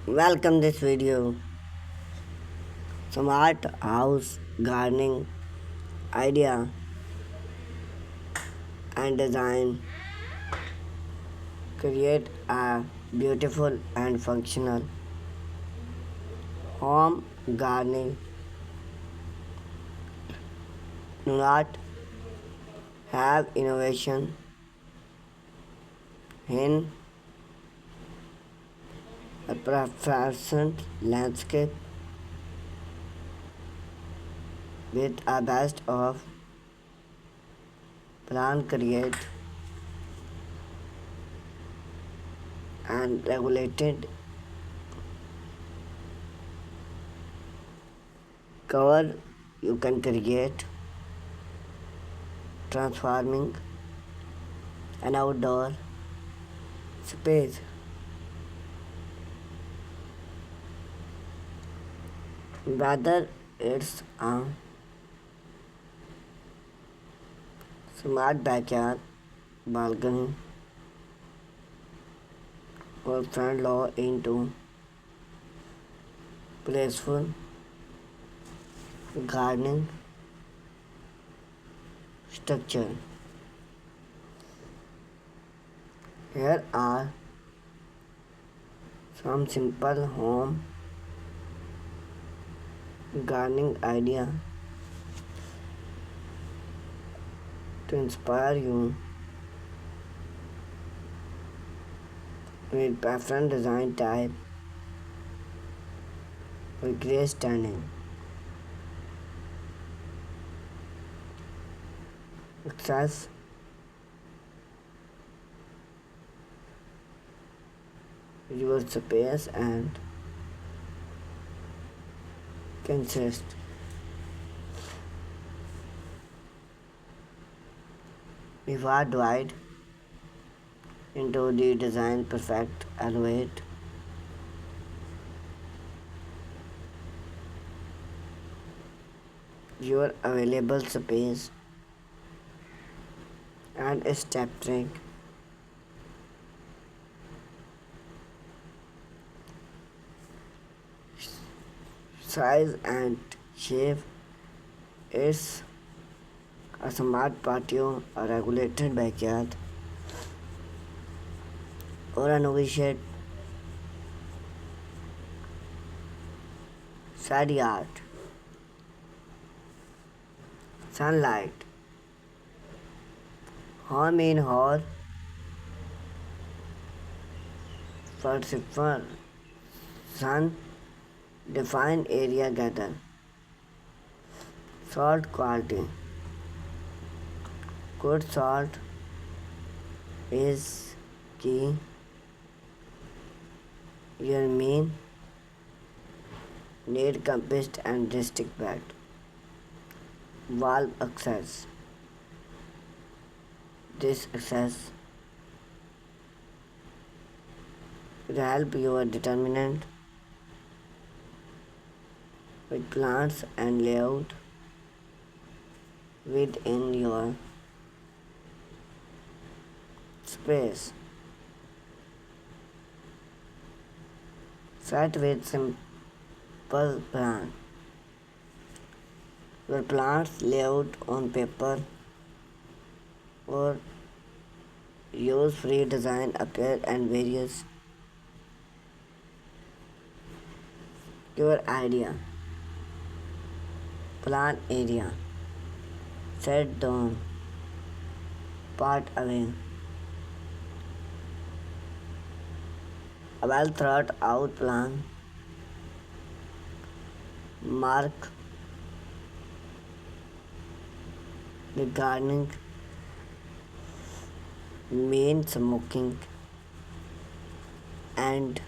Welcome this video. Smart house gardening idea and design. Create a beautiful and functional home gardening. Do not have innovation in a present landscape with a best of plan create and regulated cover you can create transforming an outdoor space. Whether it's a smart backyard, balcony, or front lawn into graceful gardening structure. Here are some simple home gardening idea to inspire you with preferred design type or great standing. Access your space and consist. Before divide into the design perfect elevate your available space and step trick size and shape is a smart patio, a regulated backyard, or a negotiate side yard. Sunlight. Home in hall for sun defined area gather. Salt quality. Good salt is key. Your main need compost and rustic bed. Valve access. This access will help your determinant with plants and layout within your space. Set with simple plan. Your plants layout on paper or use free design appear and various your idea. Plant area. Set down part away. A well thought out plan. Mark the gardening main smoking and